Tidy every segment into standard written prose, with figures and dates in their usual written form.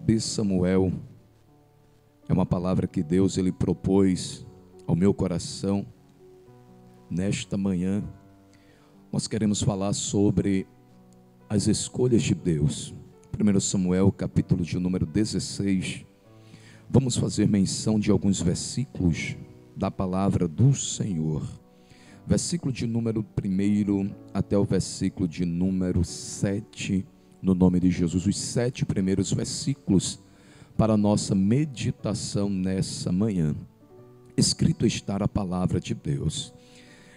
de Samuel é uma palavra que Deus ele propôs ao meu coração. Nesta manhã nós queremos falar sobre as escolhas de Deus. 1 Samuel, capítulo de número 16. Vamos fazer menção de alguns versículos da palavra do Senhor. Versículo de número 1 até o versículo de número 7, no nome de Jesus. Os 7 primeiros versículos para a nossa meditação nessa manhã. Escrito está a palavra de Deus.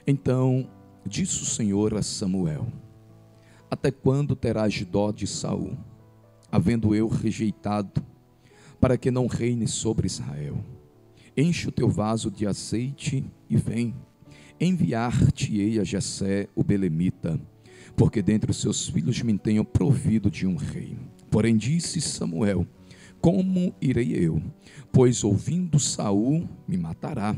Então, disse o Senhor a Samuel: até quando terás dó de Saul, havendo eu rejeitado, para que não reine sobre Israel? Enche o teu vaso de azeite e vem. Enviar-te-ei a Jessé o belemita, porque dentre os seus filhos me tenho provido de um rei. Porém disse Samuel: como irei eu? Pois ouvindo Saul me matará.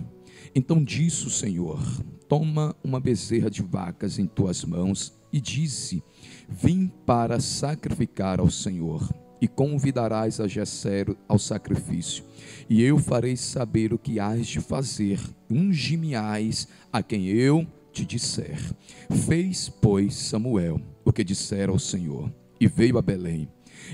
Então disse o Senhor: toma uma bezerra de vacas em tuas mãos e dize: vim para sacrificar ao Senhor. E convidarás a Jessé ao sacrifício, e eu farei saber o que hás de fazer. Ungi-me-ás a quem eu te disser. Fez, pois, Samuel o que dissera ao Senhor, e veio a Belém.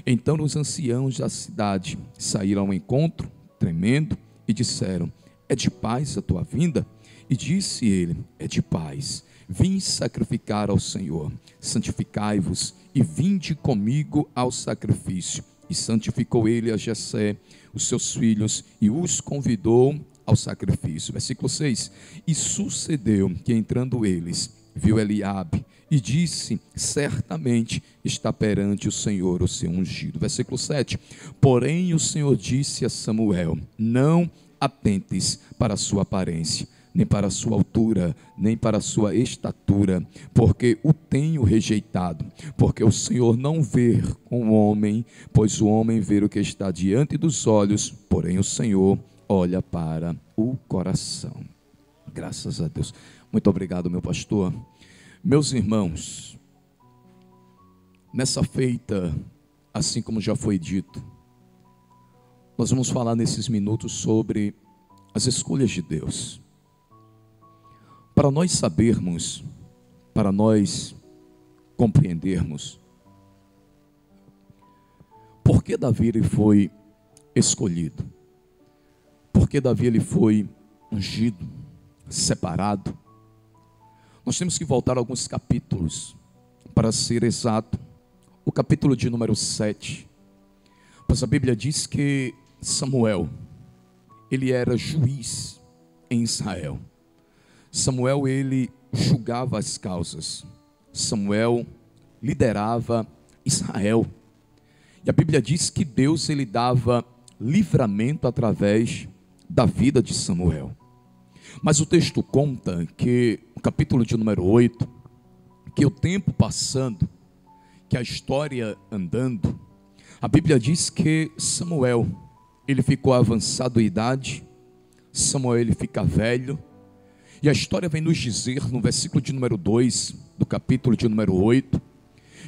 Então os anciãos da cidade saíram ao encontro, tremendo, e disseram: é de paz a tua vinda? E disse ele: é de paz. Vim sacrificar ao Senhor. Santificai-vos e vinde comigo ao sacrifício. E santificou ele a Jessé, os seus filhos, e os convidou ao sacrifício. Versículo 6. E sucedeu que, entrando eles, viu Eliabe e disse: certamente está perante o Senhor o seu ungido. Versículo 7. Porém o Senhor disse a Samuel: não atentes para a sua aparência, nem para a sua altura, nem para a sua estatura, porque o tenho rejeitado. Porque o Senhor não vê com o homem, pois o homem vê o que está diante dos olhos, porém o Senhor olha para o coração. Graças a Deus. Muito obrigado, meu pastor. Meus irmãos, nessa feita, assim como já foi dito, nós vamos falar nesses minutos sobre as escolhas de Deus. Para nós sabermos, para nós compreendermos, por que Davi ele foi escolhido, por que Davi ele foi ungido, separado, nós temos que voltar a alguns capítulos, para ser exato, o capítulo de número 7, pois a Bíblia diz que Samuel, ele era juiz em Israel. Samuel, ele julgava as causas. Samuel liderava Israel. E a Bíblia diz que Deus, ele dava livramento através da vida de Samuel. Mas o texto conta que, no capítulo de número 8, que o tempo passando, que a história andando, a Bíblia diz que Samuel, ele ficou avançado em idade, Samuel, ele fica velho. E a história vem nos dizer, no versículo de número 2, do capítulo de número 8,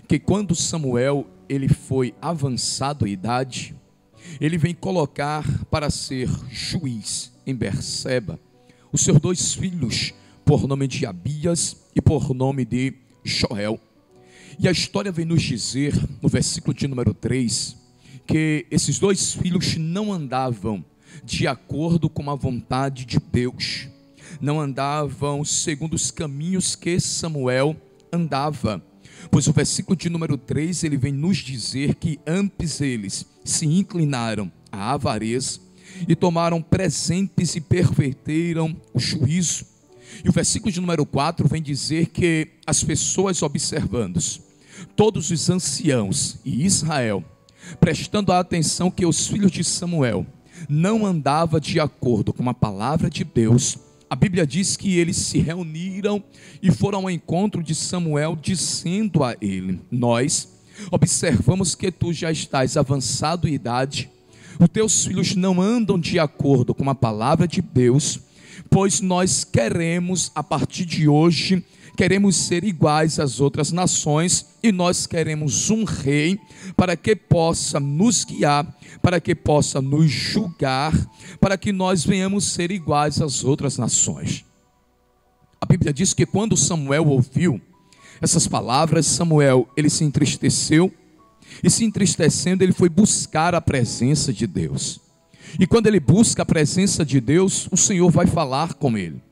que quando Samuel, ele foi avançado em idade, ele vem colocar para ser juiz em Berseba, os seus 2 filhos, por nome de Abias e por nome de Joel. E a história vem nos dizer, no versículo de número 3, que esses 2 filhos não andavam de acordo com a vontade de Deus, não andavam segundo os caminhos que Samuel andava, pois o versículo de número 3, ele vem nos dizer que antes eles se inclinaram à avareza e tomaram presentes e perverteram o juízo. E o versículo de número 4 vem dizer que as pessoas observando, todos os anciãos e Israel, prestando a atenção que os filhos de Samuel não andavam de acordo com a palavra de Deus, a Bíblia diz que eles se reuniram e foram ao encontro de Samuel, dizendo a ele: nós observamos que tu já estás avançado em idade, os teus filhos não andam de acordo com a palavra de Deus, pois nós queremos, a partir de hoje, queremos ser iguais às outras nações e nós queremos um rei para que possa nos guiar, para que possa nos julgar, para que nós venhamos ser iguais às outras nações. A Bíblia diz que quando Samuel ouviu essas palavras, Samuel, ele se entristeceu, e se entristecendo ele foi buscar a presença de Deus. E quando ele busca a presença de Deus, o Senhor vai falar com ele.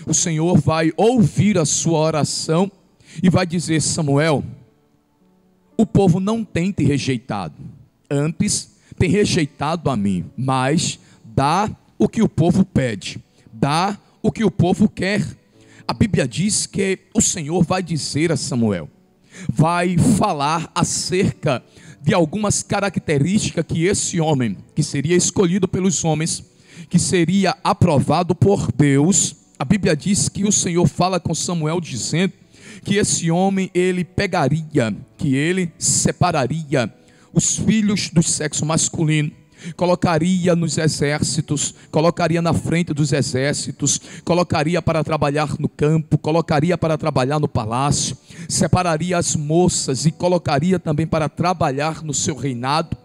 O Senhor vai ouvir a sua oração e vai dizer: Samuel, o povo não tem te rejeitado, antes tem rejeitado a mim, mas dá o que o povo pede, dá o que o povo quer. A Bíblia diz que o Senhor vai dizer a Samuel, vai falar acerca de algumas características que esse homem, que seria escolhido pelos homens, que seria aprovado por Deus. A Bíblia diz que o Senhor fala com Samuel dizendo que esse homem, ele pegaria, que ele separaria os filhos do sexo masculino, colocaria nos exércitos, colocaria na frente dos exércitos, colocaria para trabalhar no campo, colocaria para trabalhar no palácio, separaria as moças e colocaria também para trabalhar no seu reinado.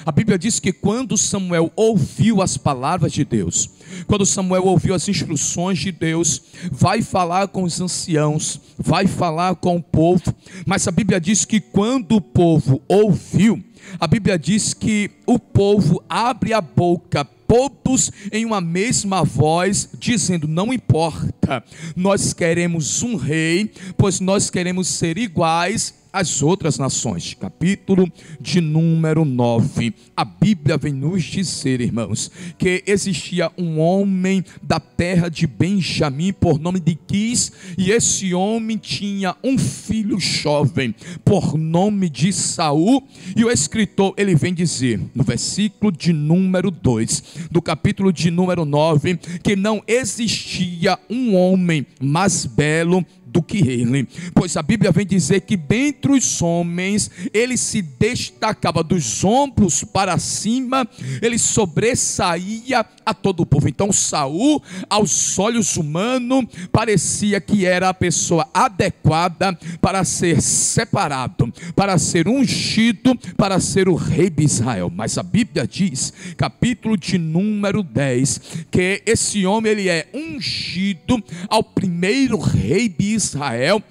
A Bíblia diz que quando Samuel ouviu as palavras de Deus, quando Samuel ouviu as instruções de Deus, vai falar com os anciãos, vai falar com o povo, mas a Bíblia diz que quando o povo ouviu, a Bíblia diz que o povo abre a boca, todos em uma mesma voz, dizendo: não importa, nós queremos um rei, pois nós queremos ser iguais às outras nações. Capítulo de número 9, a Bíblia vem nos dizer, irmãos, que existia um homem da terra de Benjamim, por nome de Quis, e esse homem tinha um filho jovem, por nome de Saul, e o escritor, ele vem dizer, no versículo de número 2, do capítulo de número 9, que não existia um homem mais belo do que ele, pois a Bíblia vem dizer que dentre os homens, ele se destacava dos ombros para cima, ele sobressaía a todo o povo. Então Saul, aos olhos humanos, parecia que era a pessoa adequada para ser separado, para ser ungido, para ser o rei de Israel. Mas a Bíblia diz, capítulo de número 10, que esse homem, ele é ungido ao primeiro rei de Israel.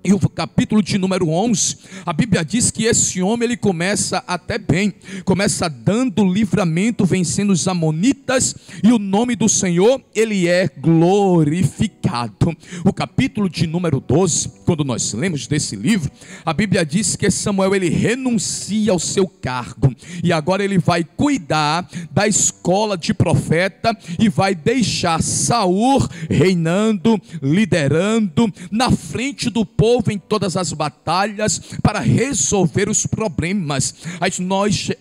E o capítulo de número 11, a Bíblia diz que esse homem, ele começa até bem, começa dando livramento, vencendo os amonitas, e o nome do Senhor, ele é glorificado. O capítulo de número 12, quando nós lemos desse livro, a Bíblia diz que Samuel, ele renuncia ao seu cargo, e agora ele vai cuidar da escola de profeta, e vai deixar Saul reinando, liderando, na frente do povo, em todas as batalhas, para resolver os problemas.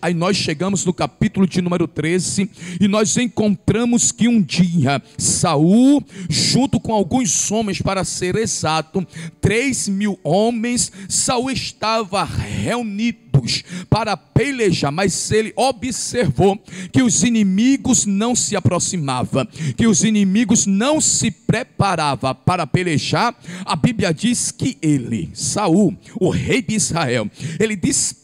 Aí nós chegamos no capítulo de número 13, e nós encontramos que um dia Saul, junto com alguns homens, para ser exato, 3.000 homens, Saul estava reunido para pelejar, mas ele observou que os inimigos não se aproximavam, que os inimigos não se preparavam para pelejar. A Bíblia diz que ele, Saul, o rei de Israel, ele despede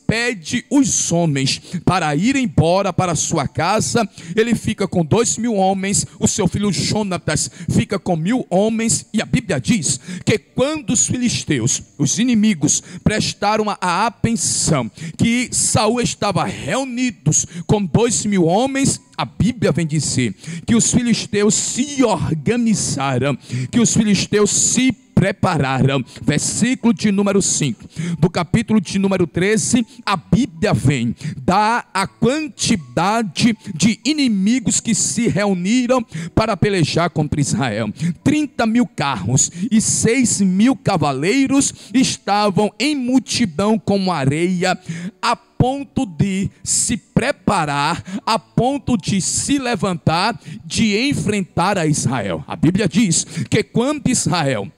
os homens para ir embora para sua casa. Ele fica com 2.000 homens, o seu filho Jonatas fica com 1.000 homens, e a Bíblia diz que quando os filisteus, os inimigos, prestaram a atenção que Saul estava reunidos com 2.000 homens, a Bíblia vem dizer que os filisteus se organizaram, que os filisteus se prepararam. Versículo de número 5 do capítulo de número 13, a Bíblia vem dar a quantidade de inimigos que se reuniram para pelejar contra Israel. 30.000 carros e 6.000 cavaleiros estavam em multidão como areia, a ponto de se preparar, a ponto de se levantar, de enfrentar a Israel. A Bíblia diz que quando Israel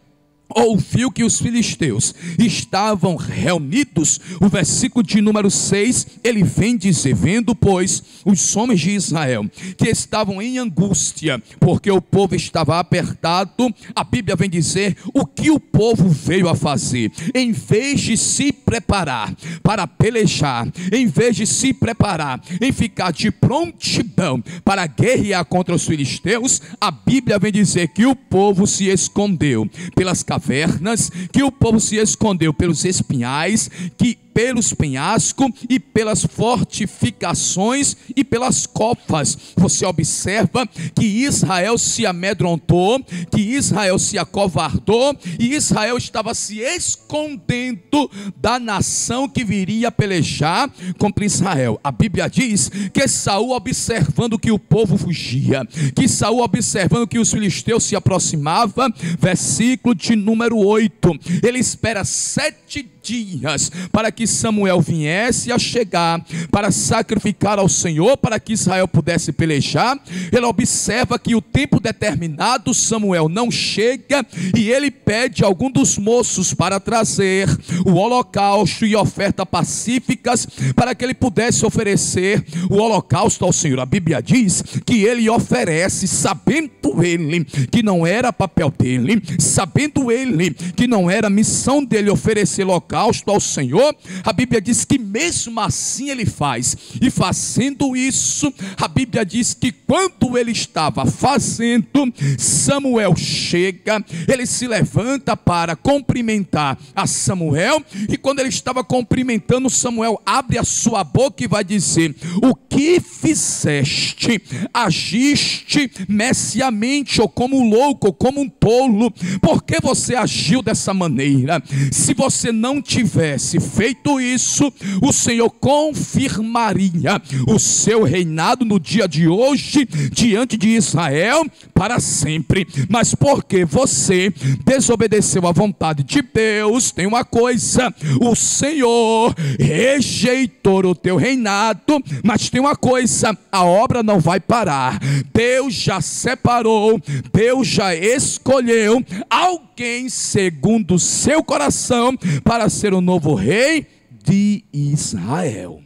ouviu que os filisteus estavam reunidos, o versículo de número 6, ele vem dizer: vendo, pois, os homens de Israel que estavam em angústia, porque o povo estava apertado, a Bíblia vem dizer o que o povo veio a fazer. Em vez de se preparar para pelejar, em vez de se preparar em ficar de prontidão para guerrear contra os filisteus, a Bíblia vem dizer que o povo se escondeu pelas cavernas, que o povo se escondeu pelos espinhais, que pelos penhascos e pelas fortificações e pelas copas. Você observa que Israel se amedrontou, que Israel se acovardou, e Israel estava se escondendo da nação que viria pelejar contra Israel. A Bíblia diz que Saul, observando que o povo fugia, que Saul, observando que os filisteus se aproximavam, versículo de número 8, ele espera 7 dias para que Samuel viesse a chegar para sacrificar ao Senhor, para que Israel pudesse pelejar. Ele observa que o tempo determinado Samuel não chega, e ele pede a algum dos moços para trazer o holocausto e oferta pacíficas, para que ele pudesse oferecer o holocausto ao Senhor. A Bíblia diz que ele oferece, sabendo ele que não era papel dele, sabendo ele que não era missão dele oferecer holocausto ao Senhor. A Bíblia diz que mesmo assim ele faz, e fazendo isso, a Bíblia diz que quando ele estava fazendo, Samuel chega, ele se levanta para cumprimentar a Samuel, e quando ele estava cumprimentando, Samuel abre a sua boca e vai dizer: o que fizeste? Agiste messiamente, ou como louco, ou como um tolo. Por que você agiu dessa maneira? Se você não tivesse feito isso, o Senhor confirmaria o seu reinado no dia de hoje diante de Israel para sempre. Mas porque você desobedeceu à vontade de Deus, tem uma coisa: o Senhor rejeitou o teu reinado, mas tem uma coisa: a obra não vai parar. Deus já separou, Deus já escolheu alguém segundo o seu coração para ser o novo rei de Israel.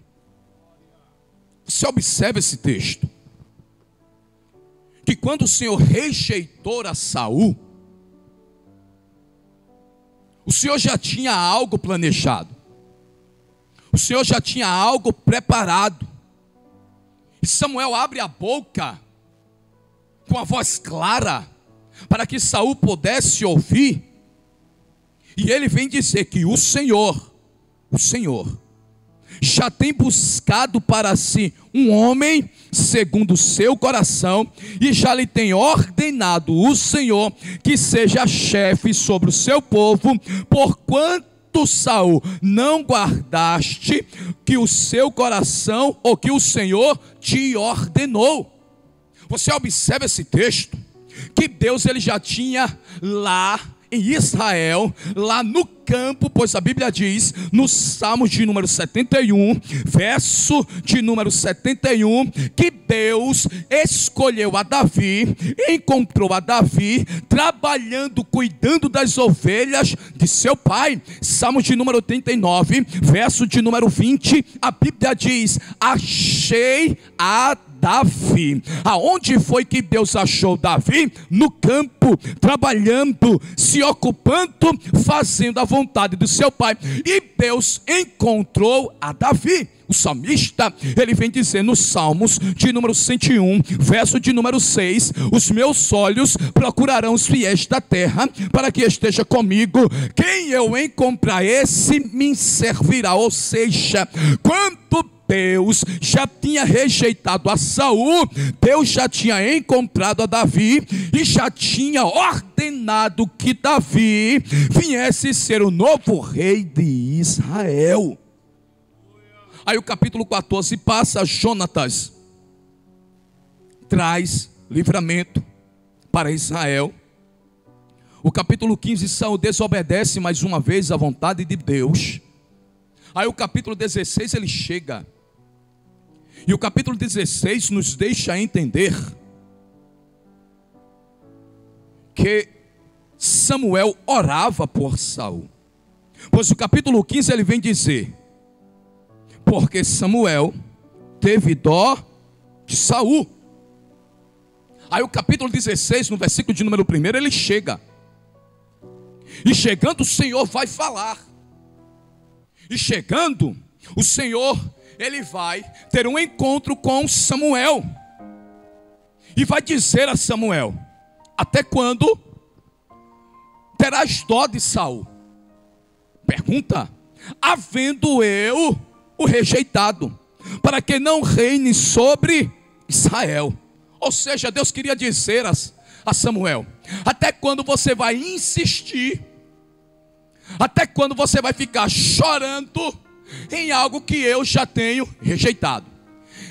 Você observa esse texto, que quando o Senhor rejeitou a Saul, o Senhor já tinha algo planejado, o Senhor já tinha algo preparado. E Samuel abre a boca com a voz clara para que Saul pudesse ouvir, e ele vem dizer que o Senhor já tem buscado para si um homem segundo o seu coração, e já lhe tem ordenado o Senhor que seja chefe sobre o seu povo, porquanto Saul não guardaste que o seu coração, ou que o Senhor te ordenou. Você observa esse texto, que Deus ele já tinha lá em Israel, lá no campo, pois a Bíblia diz no Salmos de número 71, verso de número 71, que Deus escolheu a Davi, encontrou a Davi trabalhando, cuidando das ovelhas de seu pai. Salmos de número 89, verso de número 20, a Bíblia diz: achei a Davi. Aonde foi que Deus achou Davi? No campo, trabalhando, se ocupando, fazendo a vontade do seu pai. E Deus encontrou a Davi. O salmista, ele vem dizer nos Salmos de número 101, verso de número 6: os meus olhos procurarão os fiéis da terra, para que esteja comigo. Quem eu encontrar, esse me servirá. Ou seja, quando Deus já tinha rejeitado a Saul, Deus já tinha encontrado a Davi, e já tinha ordenado que Davi viesse ser o novo rei de Israel. Aí o capítulo 14 passa. Jonatas traz livramento para Israel. O capítulo 15, Saul desobedece mais uma vez à vontade de Deus. Aí o capítulo 16 ele chega, e o capítulo 16 nos deixa entender que Samuel orava por Saul. Pois o capítulo 15 ele vem dizer: porque Samuel teve dó de Saul. Aí o capítulo 16, no versículo de número 1, ele chega. E chegando o Senhor vai falar. E chegando o Senhor, ele vai ter um encontro com Samuel. E vai dizer a Samuel: até quando terás dó de Saul? Pergunta: havendo eu o rejeitado, para que não reine sobre Israel. Ou seja, Deus queria dizer a Samuel: até quando você vai insistir? Até quando você vai ficar chorando em algo que eu já tenho rejeitado?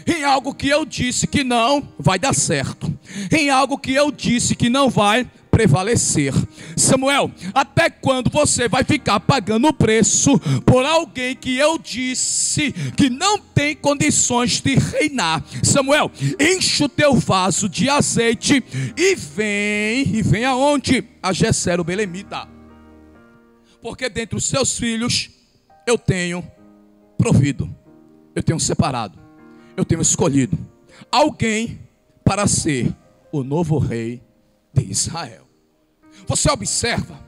Em algo que eu disse que não vai dar certo, em algo que eu disse que não vai prevalecer. Samuel, até quando você vai ficar pagando o preço por alguém que eu disse que não tem condições de reinar? Samuel, enche o teu vaso de azeite e vem aonde? A Jessé o belemita. Porque dentre os seus filhos eu tenho provido, eu tenho separado, eu tenho escolhido alguém para ser o novo rei de Israel. Você observa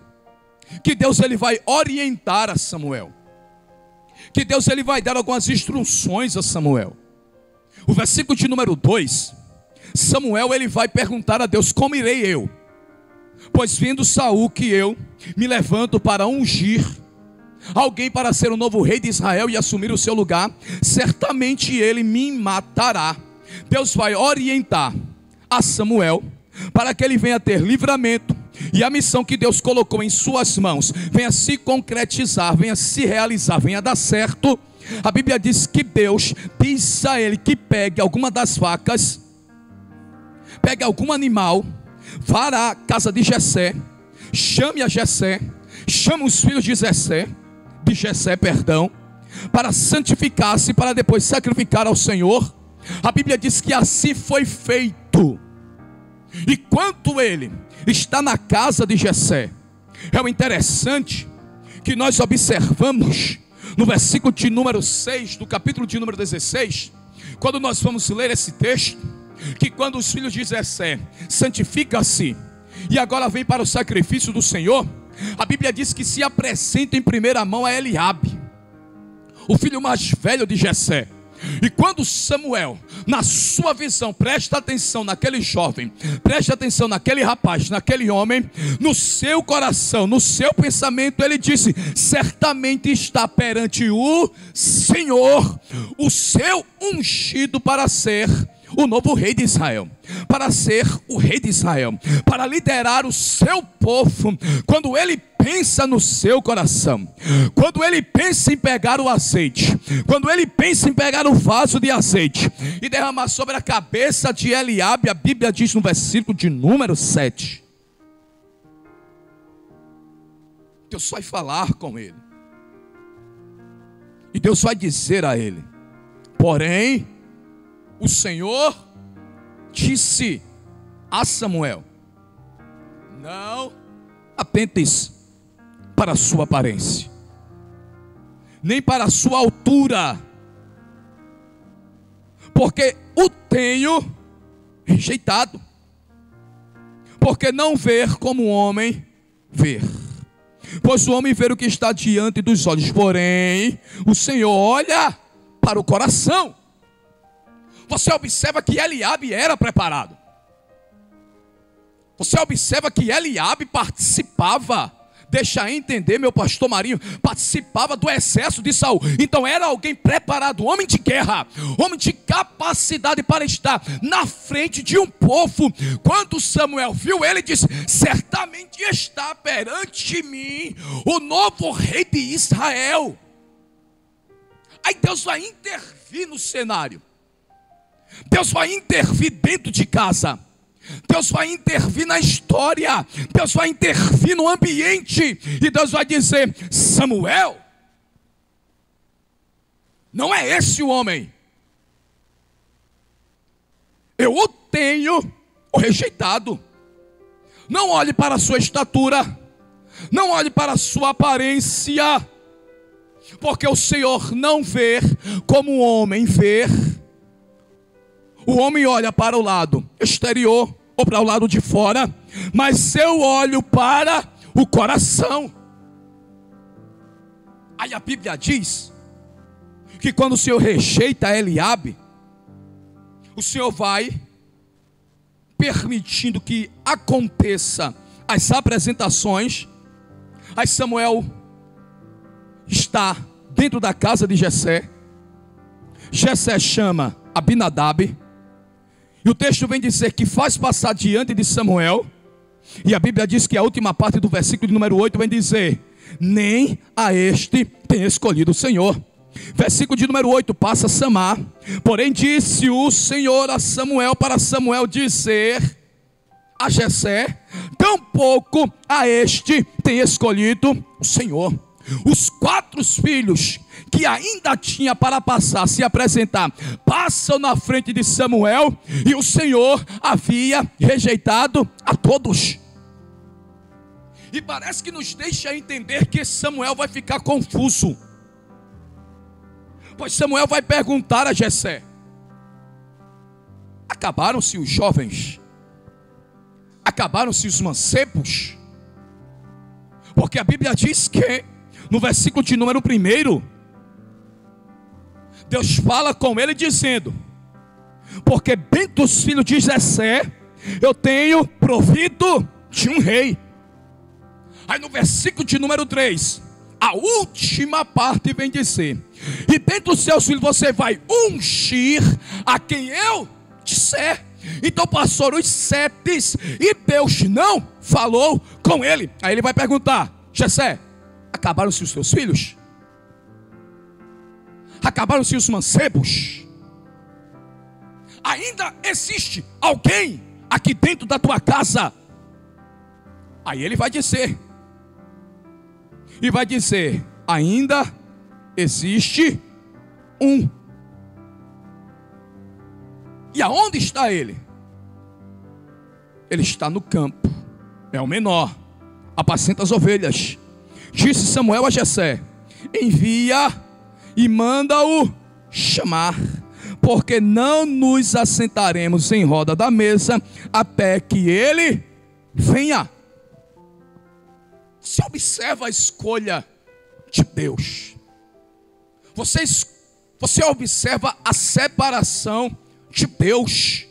que Deus ele vai orientar a Samuel, que Deus ele vai dar algumas instruções a Samuel. O versículo de número 2, Samuel ele vai perguntar a Deus: como irei eu? Pois vendo Saul que eu me levanto para ungir alguém para ser o novo rei de Israel e assumir o seu lugar, certamente ele me matará. Deus vai orientar a Samuel para que ele venha ter livramento e a missão que Deus colocou em suas mãos venha se concretizar, venha se realizar, venha dar certo. A Bíblia diz que Deus diz a ele que pegue alguma das vacas, pegue algum animal, vá à casa de Jessé, chame a Jessé, chame os filhos de Jessé, para santificar-se, para depois sacrificar ao Senhor. A Bíblia diz que assim foi feito. E quando ele está na casa de Jessé, é o interessante que nós observamos no versículo de número 6 do capítulo de número 16, quando nós vamos ler esse texto, que quando os filhos de Jessé santificam-se e agora vem para o sacrifício do Senhor, a Bíblia diz que se apresenta em primeira mão a Eliabe, o filho mais velho de Jessé. E quando Samuel, na sua visão, presta atenção naquele jovem, presta atenção naquele rapaz, naquele homem, no seu coração, no seu pensamento, ele disse: certamente está perante o Senhor, o seu ungido para ser o novo rei de Israel, para ser o rei de Israel, para liderar o seu povo. Quando ele pensa no seu coração, quando ele pensa em pegar o azeite, quando ele pensa em pegar o vaso de azeite e derramar sobre a cabeça de Eliabe, a Bíblia diz no versículo de número 7, Deus vai falar com ele, e Deus vai dizer a ele: porém, o Senhor disse a Samuel: não atentes para a sua aparência, nem para a sua altura, porque o tenho rejeitado. Porque não ver como o homem vê, pois o homem vê o que está diante dos olhos, porém o Senhor olha para o coração. Você observa que Eliabe era preparado. Você observa que Eliabe participava, deixa entender, meu pastor Marinho, participava do exército de Saul. Então era alguém preparado, homem de guerra, homem de capacidade para estar na frente de um povo. Quando Samuel viu ele, disse: certamente está perante mim o novo rei de Israel. Aí Deus vai intervir no cenário, Deus vai intervir dentro de casa, Deus vai intervir na história, Deus vai intervir no ambiente, e Deus vai dizer: Samuel, não é esse o homem, eu o tenho rejeitado. Não olhe para a sua estatura, Não olhe para a sua aparência, porque o Senhor não vê como o homem vê. O homem olha para o lado exterior ou para o lado de fora, mas eu olho para o coração. Aí a Bíblia diz que quando o Senhor rejeita Eliabe, o Senhor vai permitindo que aconteça as apresentações. Aí Samuel está dentro da casa de Jessé. Jessé chama Abinadab, e o texto vem dizer que faz passar diante de Samuel. E a Bíblia diz que a última parte do versículo de número 8 vem dizer: nem a este tem escolhido o Senhor. Versículo de número 8 passa a Samar. Porém disse o Senhor a Samuel, para Samuel dizer a Jessé: tampouco a este tem escolhido o Senhor. Os 4 filhos que ainda tinha para passar, se apresentar, passam na frente de Samuel, e o Senhor havia rejeitado a todos. E parece que nos deixa entender que Samuel vai ficar confuso, pois Samuel vai perguntar a Jessé: acabaram-se os jovens? Acabaram-se os mancebos? Porque a Bíblia diz que no versículo de número 1, Deus fala com ele dizendo: porque dentre os filhos de Jessé eu tenho provido de um rei. Aí no versículo de número 3, a última parte vem dizer: e dentre os seus filhos você vai ungir a quem eu disser. Então passaram os 7 e Deus não falou com ele. Aí ele vai perguntar: Jessé, acabaram-se os teus filhos? Acabaram-se os mancebos? Ainda existe alguém aqui dentro da tua casa? Aí ele vai dizer, ainda existe um. E aonde está ele? Ele está no campo, é o menor, apacenta as ovelhas. Disse Samuel a Jessé: envia e manda-o chamar, porque não nos assentaremos em roda da mesa até que ele venha. Você observa a escolha de Deus. Você observa a separação de Deus.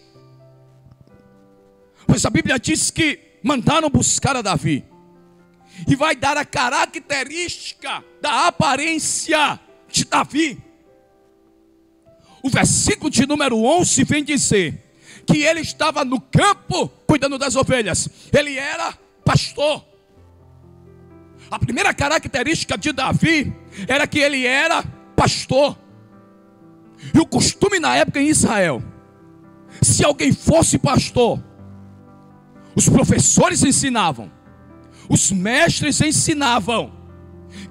Pois a Bíblia diz que mandaram buscar a Davi, e vai dar a característica da aparência de Davi. O versículo de número 11 vem dizer que ele estava no campo cuidando das ovelhas. Ele era pastor. A primeira característica de Davi era que ele era pastor. E o costume na época em Israel, se alguém fosse pastor, os professores ensinavam, os mestres ensinavam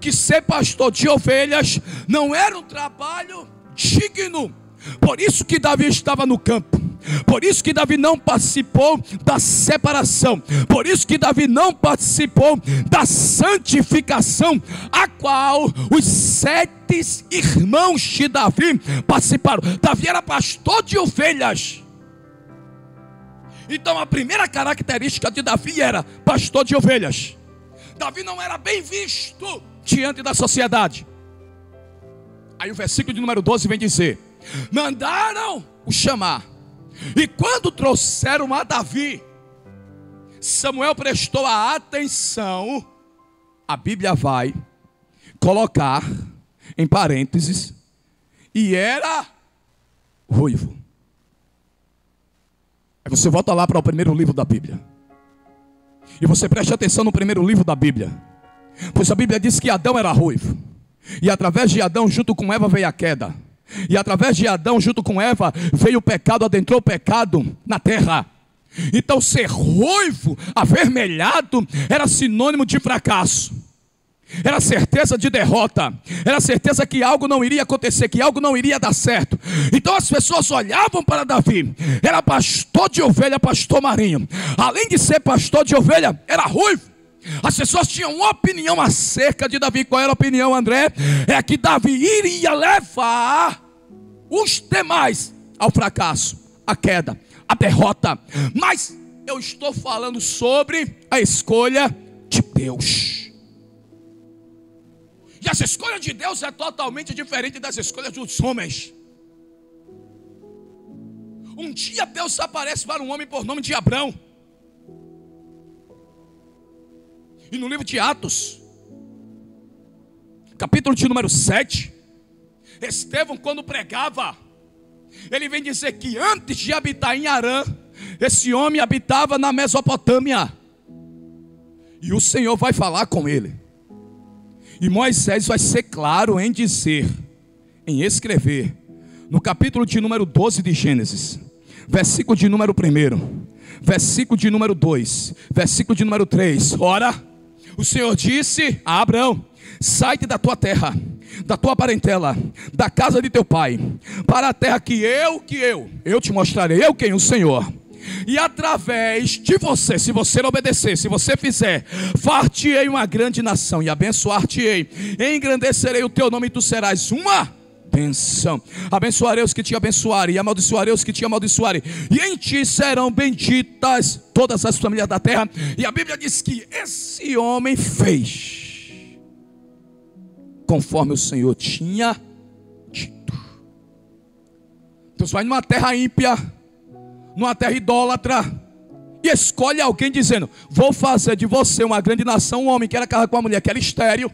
que ser pastor de ovelhas não era um trabalho digno. Por isso que Davi estava no campo. Por isso que Davi não participou da separação. Por isso que Davi não participou da santificação, a qual os 7 irmãos de Davi participaram. Davi era pastor de ovelhas. Então a primeira característica de Davi era pastor de ovelhas. Davi não era bem visto diante da sociedade. Aí o versículo de número 12 vem dizer: mandaram o chamar, e quando trouxeram a Davi, Samuel prestou a atenção. A Bíblia vai colocar em parênteses: e era ruivo. Aí você volta lá para o primeiro livro da Bíblia, e você preste atenção no primeiro livro da Bíblia, pois a Bíblia diz que Adão era ruivo, e através de Adão junto com Eva veio a queda, e através de Adão junto com Eva veio o pecado, adentrou o pecado na terra. Então ser ruivo, avermelhado, era sinônimo de fracasso, era certeza de derrota, era certeza que algo não iria acontecer, que algo não iria dar certo. Então as pessoas olhavam para Davi, era pastor de ovelha, pastor marinho. Além de ser pastor de ovelha, era ruivo. As pessoas tinham uma opinião acerca de Davi. Qual era a opinião, André? É que Davi iria levar os demais ao fracasso, à queda, à derrota. Mas eu estou falando sobre a escolha de Deus. E as escolhas de Deus é totalmente diferente das escolhas dos homens. Um dia Deus aparece para um homem por nome de Abrão. E no livro de Atos, capítulo de número 7, Estevão, quando pregava, ele vem dizer que antes de habitar em Harã, esse homem habitava na Mesopotâmia. E o Senhor vai falar com ele. E Moisés vai ser claro em dizer, em escrever, no capítulo de número 12 de Gênesis, versículo de número 1, versículo de número 2, versículo de número 3. Ora, o Senhor disse a Abraão: sai-te da tua terra, da tua parentela, da casa de teu pai, para a terra que eu te mostrarei. Eu quem? O Senhor. E através de você, se você obedecer, se você fizer, far-te-ei uma grande nação, e abençoar-te-ei, engrandecerei o teu nome, e tu serás uma bênção. Abençoarei os que te abençoarem, e amaldiçoarei os que te amaldiçoarem, e em ti serão benditas todas as famílias da terra. E a Bíblia diz que esse homem fez conforme o Senhor tinha dito. Deus vai numa terra ímpia, numa terra idólatra, e escolhe alguém dizendo: vou fazer de você uma grande nação. Um homem que era casado com uma mulher que era estéril,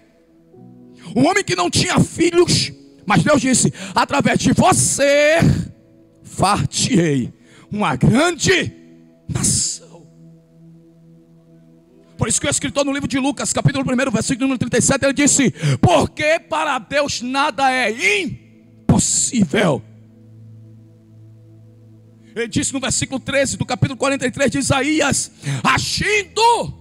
um homem que não tinha filhos, mas Deus disse: através de você far-te-ei uma grande nação. Por isso que o escritor no livro de Lucas, capítulo 1, versículo número 37, ele disse: porque para Deus nada é impossível. Ele disse no versículo 13 do capítulo 43 de Isaías: agindo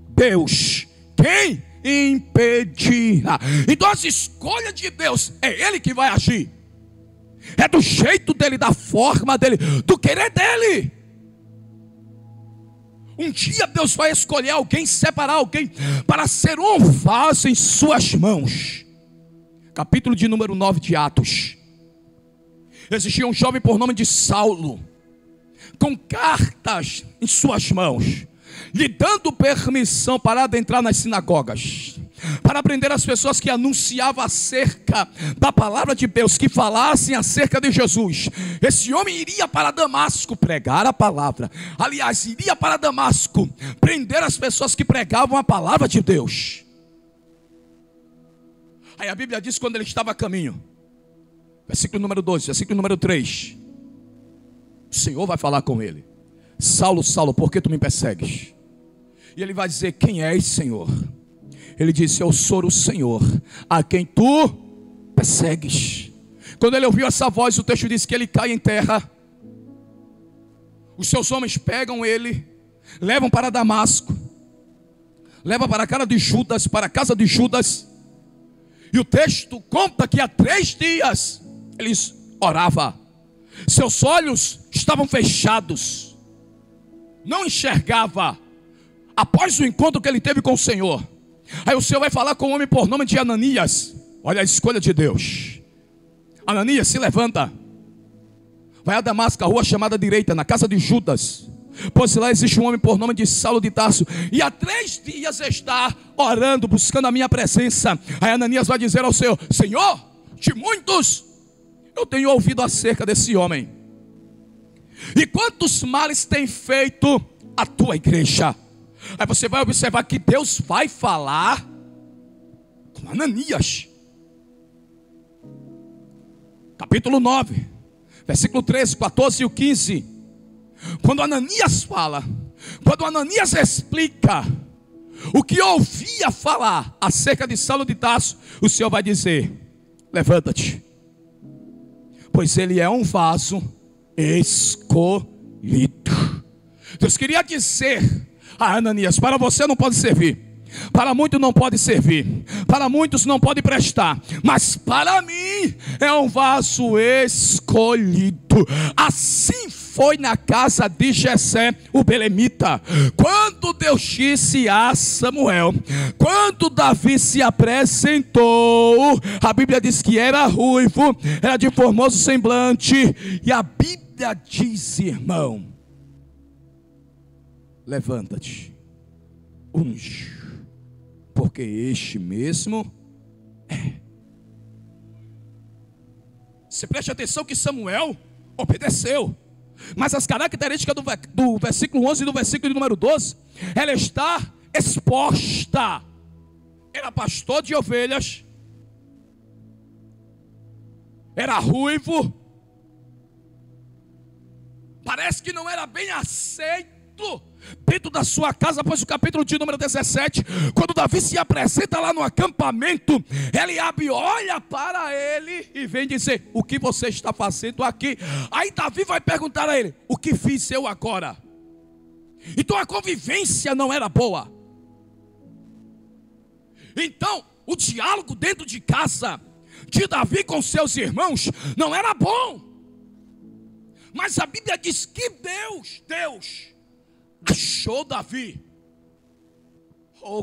Deus, quem impedirá? Então as escolhas de Deus, é Ele que vai agir. É do jeito dele, da forma dele, do querer dele. Um dia Deus vai escolher alguém, separar alguém para ser um vaso em suas mãos. Capítulo de número 9 de Atos. Existia um jovem por nome de Saulo, com cartas em suas mãos, lhe dando permissão para adentrar nas sinagogas, para prender as pessoas que anunciavam acerca da palavra de Deus, que falassem acerca de Jesus. Esse homem iria para Damasco pregar a palavra. Aliás, iria para Damasco prender as pessoas que pregavam a palavra de Deus. Aí a Bíblia diz, quando ele estava a caminho, versículo número 12, versículo número 3, o Senhor vai falar com ele: Saulo, Saulo, por que tu me persegues? E ele vai dizer: quem és, Senhor? Ele disse: eu sou o Senhor a quem tu persegues. Quando ele ouviu essa voz, o texto diz que ele cai em terra. Os seus homens pegam ele, levam para Damasco, levam para a casa de Judas, para a casa de Judas. E o texto conta que há 3 dias ele orava. Seus olhos estavam fechados, não enxergava. Após o encontro que ele teve com o Senhor, aí o Senhor vai falar com um homem por nome de Ananias. Olha a escolha de Deus. Ananias, se levanta, vai a Damasco, a rua chamada direita, na casa de Judas, pois lá existe um homem por nome de Saulo de Tarso, e há 3 dias está orando, buscando a minha presença. Aí Ananias vai dizer ao Senhor: Senhor, de muitos eu tenho ouvido acerca desse homem, e quantos males tem feito a tua igreja. Aí você vai observar que Deus vai falar com Ananias. Capítulo 9, versículo 13, 14 e 15. Quando Ananias fala, quando Ananias explica o que ouvia falar acerca de Saulo de Tarso, o Senhor vai dizer: levanta-te, pois ele é um vaso escolhido. Deus queria dizer a Ananias: para você não pode servir, para muitos não pode servir, para muitos não pode prestar, mas para mim é um vaso escolhido. Assim foi na casa de Jessé, o belemita. Quando Deus disse a Samuel, quando Davi se apresentou, a Bíblia diz que era ruivo, era de formoso semblante, e a Bíblia diz, irmão, levanta-te, unge, porque este mesmo é. Você preste atenção que Samuel obedeceu, mas as características do versículo 11 e do versículo número 12, ela está exposta. Era pastor de ovelhas, era ruivo, parece que não era bem aceito dentro da sua casa, pois o capítulo de número 17, quando Davi se apresenta lá no acampamento, Eliabe olha para ele e vem dizer: o que você está fazendo aqui? Aí Davi vai perguntar a ele: o que fiz eu agora? Então a convivência não era boa. Então o diálogo dentro de casa de Davi com seus irmãos não era bom. Mas a Bíblia diz que Deus achou Davi. Oh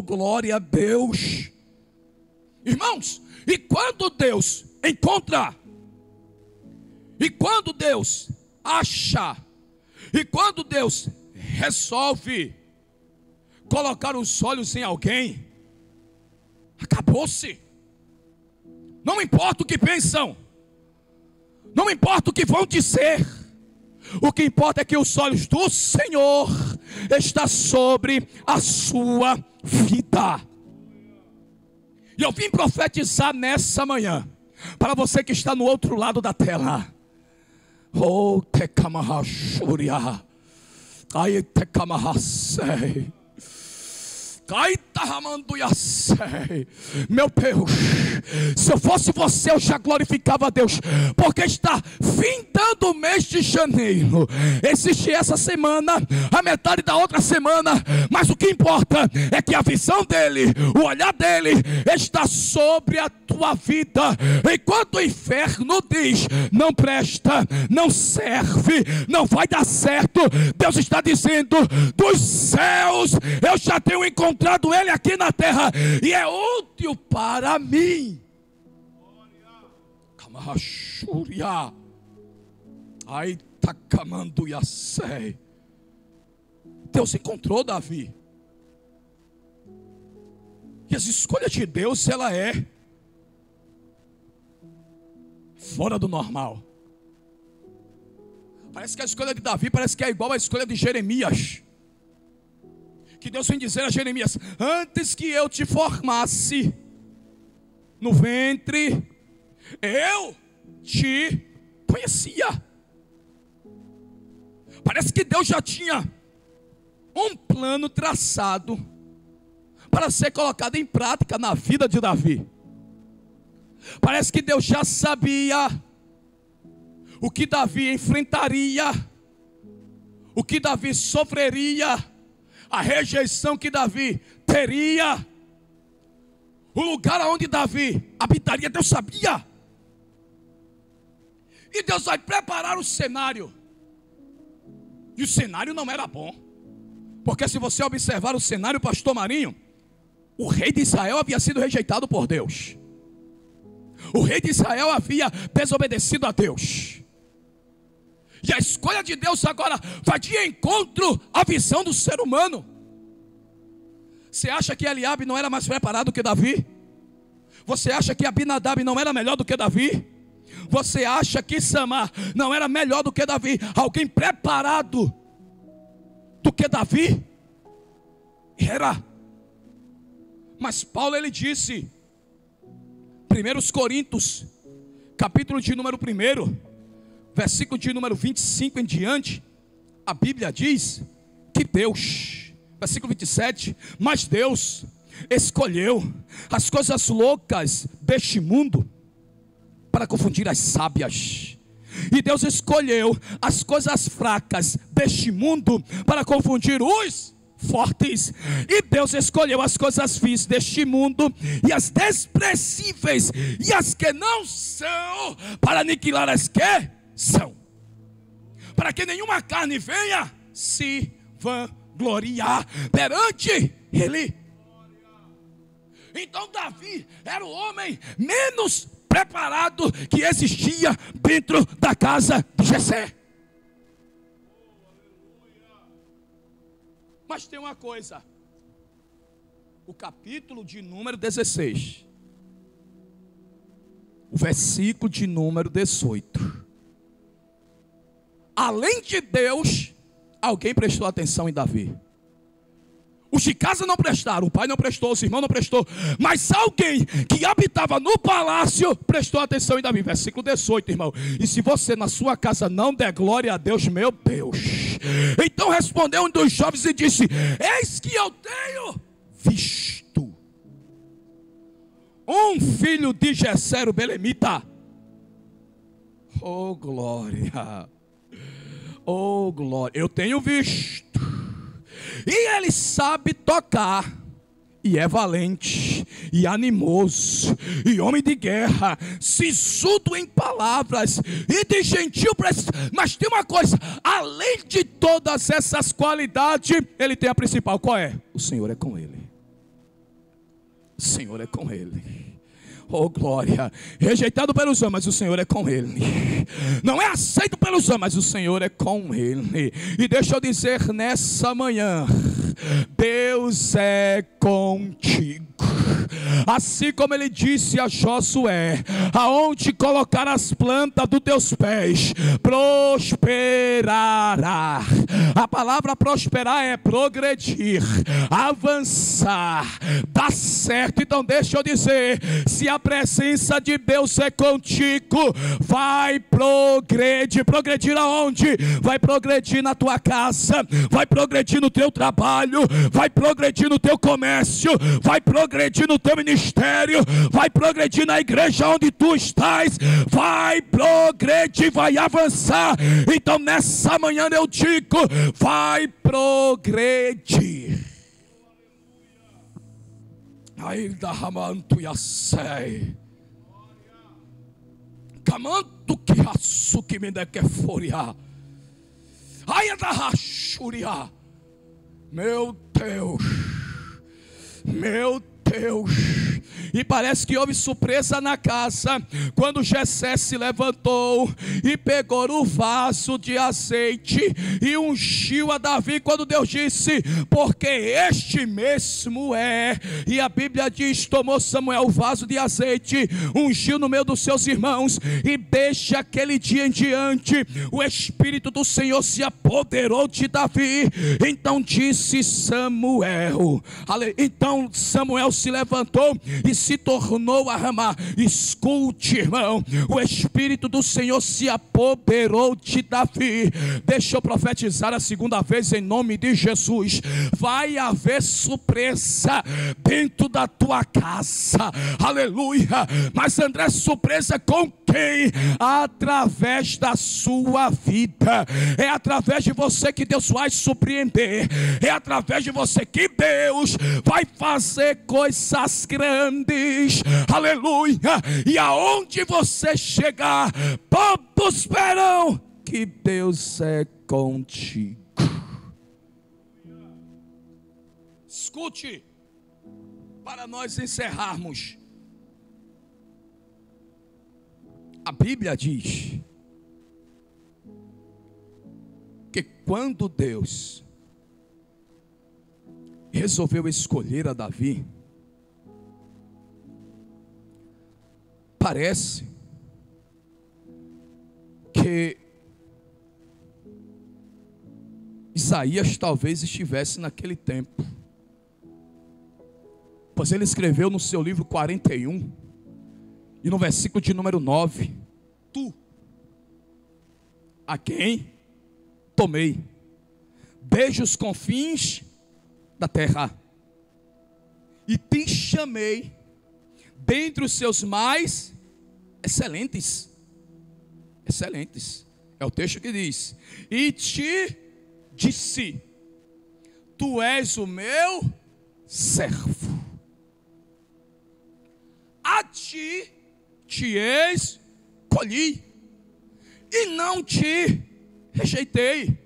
glória a Deus. Irmãos, e quando Deus encontra, e quando Deus acha, e quando Deus resolve colocar os olhos em alguém, acabou-se. Não importa o que pensam, não importa o que vão dizer, o que importa é que os olhos do Senhor estão sobre a sua vida. E eu vim profetizar nessa manhã para você que está no outro lado da tela. Oh, Tekamahashuria, ai Tekamahasei, meu Deus, se eu fosse você, eu já glorificava a Deus, porque está findando o mês de janeiro. Existe essa semana, a metade da outra semana, mas o que importa é que a visão dele, o olhar dele está sobre a tua vida. Enquanto o inferno diz: não presta, não serve, não vai dar certo, Deus está dizendo: dos céus eu já tenho encontrado ele aqui na terra, e é útil para mim. Deus encontrou Davi. E as escolhas de Deus, ela é fora do normal. Parece que a escolha de Davi parece que é igual à escolha de Jeremias, que Deus vem dizer a Jeremias: antes que eu te formasse no ventre, eu te conhecia. Parece que Deus já tinha um plano traçado para ser colocado em prática na vida de Davi. Parece que Deus já sabia o que Davi enfrentaria, o que Davi sofreria, a rejeição que Davi teria, o lugar onde Davi habitaria. Deus sabia. E Deus vai preparar o cenário. E o cenário não era bom, porque se você observar o cenário, pastor Marinho, o rei de Israel havia sido rejeitado por Deus. O rei de Israel havia desobedecido a Deus. E a escolha de Deus agora vai de encontro à visão do ser humano. Você acha que Eliabe não era mais preparado que Davi? Você acha que Abinadab não era melhor do que Davi? Você acha que Samar não era melhor do que Davi? Alguém preparado do que Davi? Era. Mas Paulo, ele disse, 1 Coríntios, capítulo de número 1, versículo de número 25 em diante, a Bíblia diz que Deus, versículo 27, mas Deus escolheu as coisas loucas deste mundo para confundir as sábias. E Deus escolheu as coisas fracas deste mundo para confundir os fortes. E Deus escolheu as coisas vis deste mundo e as desprezíveis e as que não são, para aniquilar as que são, para que nenhuma carne venha se vangloriar perante ele. Então Davi era o homem menos preparado que existia dentro da casa de Jessé. Mas tem uma coisa, o capítulo de número 16, o versículo de número 18. Além de Deus, alguém prestou atenção em Davi. Os de casa não prestaram, o pai não prestou, os irmãos não prestou, mas alguém que habitava no palácio prestou atenção em Davi. Versículo 18, irmão. E se você na sua casa não der glória a Deus, meu Deus. Então respondeu um dos jovens e disse: eis que eu tenho visto um filho de Jessé o belemita. Oh glória, oh glória, eu tenho visto. E ele sabe tocar, e é valente, e animoso, e homem de guerra, sisudo em palavras, e de gentil preço. Mas tem uma coisa, além de todas essas qualidades, ele tem a principal, qual é? O Senhor é com ele. O Senhor é com ele. Oh glória, rejeitado pelos homens, mas o Senhor é com ele. Não é aceito pelos homens, mas o Senhor é com ele. E deixa eu dizer nessa manhã, Deus é contigo. Assim como ele disse a Josué: aonde colocar as plantas dos teus pés, prosperará. A palavra prosperar é progredir, avançar, dar certo. Então deixa eu dizer, se a presença de Deus é contigo, vai progredir. Progredir aonde? Vai progredir na tua casa, vai progredir no teu trabalho, vai progredir no teu comércio, vai progredir no teu ministério, vai progredir na igreja onde tu estás, vai progredir, vai avançar. Então nessa manhã eu digo, vai progredir. Ainda ramanto e sei, camanto que aço que me dê que fúria, ainda rachuria. Meu Deus, meu Deus. E parece que houve surpresa na casa quando Jessé se levantou e pegou o vaso de azeite e ungiu a Davi, quando Deus disse: porque este mesmo é. E a Bíblia diz: tomou Samuel o vaso de azeite, ungiu no meio dos seus irmãos, e desde aquele dia em diante o Espírito do Senhor se apoderou de Davi. Então disse Samuel, então Samuel se levantou e se tornou a Ramá. Escute, irmão, o Espírito do Senhor se apoderou de Davi. Deixa eu profetizar a segunda vez em nome de Jesus. Vai haver surpresa dentro da tua casa, aleluia. Mas André, surpresa com quem? Através da sua vida. É através de você que Deus vai surpreender. É através de você que Deus vai fazer coisas grandes, aleluia. E aonde você chegar, todos verão que Deus é contigo. Escute, para nós encerrarmos, a Bíblia diz que quando Deus resolveu escolher a Davi, parece que Isaías talvez estivesse naquele tempo, pois ele escreveu no seu livro 41 e no versículo de número 9: tu, a quem tomei desde os confins da terra, e te chamei dentre os seus mais excelentes. É o texto que diz: e te disse, tu és o meu servo, a ti te escolhi, e não te rejeitei.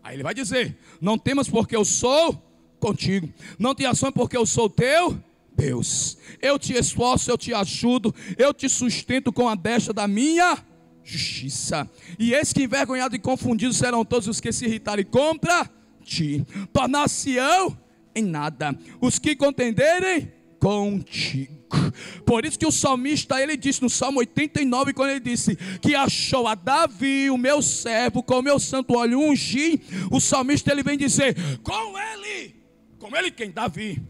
Aí ele vai dizer: não temas, porque eu sou contigo. Não te assombres, porque eu sou teu Deus. Eu te esforço, eu te ajudo, eu te sustento com a destra da minha justiça. E eis que envergonhados e confundidos serão todos os que se irritarem contra ti. Tornar-se-ão em nada os que contenderem contigo. Por isso que o salmista, ele disse no Salmo 89, quando ele disse que achou a Davi, o meu servo, com o meu santo óleo ungi, o salmista, ele vem dizer: com ele quem? Davi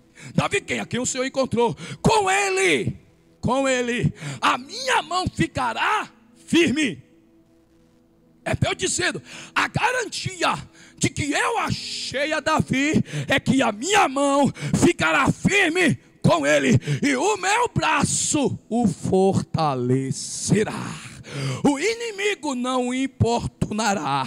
quem? A quem o Senhor encontrou. Com ele, a minha mão ficará firme. É Deus dizendo: a garantia de que eu achei a Davi é que a minha mão ficará firme com ele, e o meu braço o fortalecerá. O inimigo não o importunará,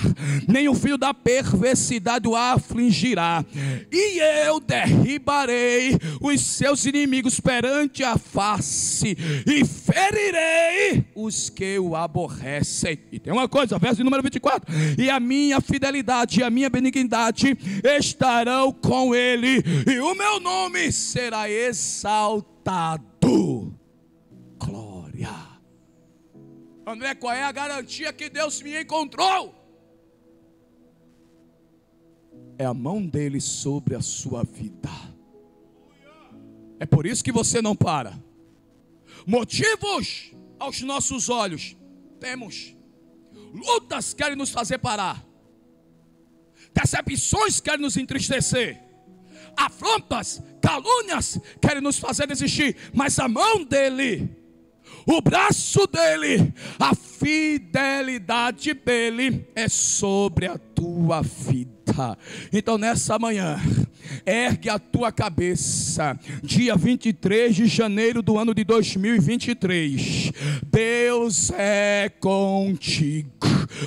nem o filho da perversidade o afligirá. E eu derribarei os seus inimigos perante a face, e ferirei os que o aborrecem. E tem uma coisa, verso número 24: e a minha fidelidade e a minha benignidade estarão com ele, e o meu nome será exaltado. Glória. André, qual é a garantia que Deus me encontrou? É a mão dele sobre a sua vida. É por isso que você não para. Motivos aos nossos olhos temos. Lutas querem nos fazer parar. Decepções querem nos entristecer. Afrontas, calúnias querem nos fazer desistir. Mas a mão dele, o braço dele, a fidelidade dele é sobre a tua vida. Então nessa manhã, ergue a tua cabeça. Dia 23 de janeiro do ano de 2023. Deus é contigo.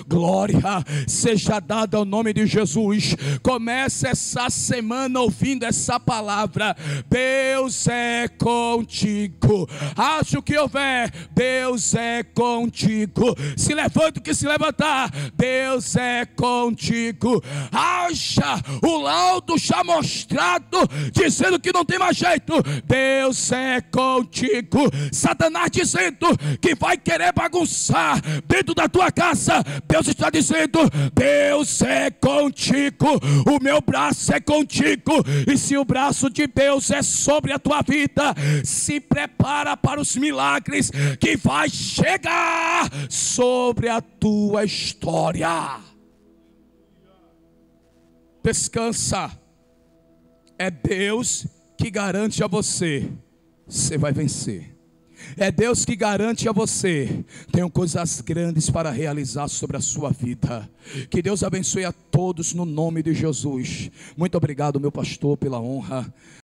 Glória seja dada ao nome de Jesus. Comece essa semana ouvindo essa palavra. Deus é contigo. Acho que houver, Deus é contigo. Se levanta o que se levantar, Deus é contigo. Acha o laudo já mostrado, dizendo que não tem mais jeito, Deus é contigo. Satanás dizendo que vai querer bagunçar dentro da tua casa, Deus está dizendo: Deus é contigo. O meu braço é contigo. E se o braço de Deus é sobre a tua vida, se prepara para os milagres que vai chegar sobre a tua história. Descansa. É Deus que garante a você: você vai vencer. É Deus que garante a você: tenho coisas grandes para realizar sobre a sua vida. Que Deus abençoe a todos no nome de Jesus. Muito obrigado, meu pastor, pela honra.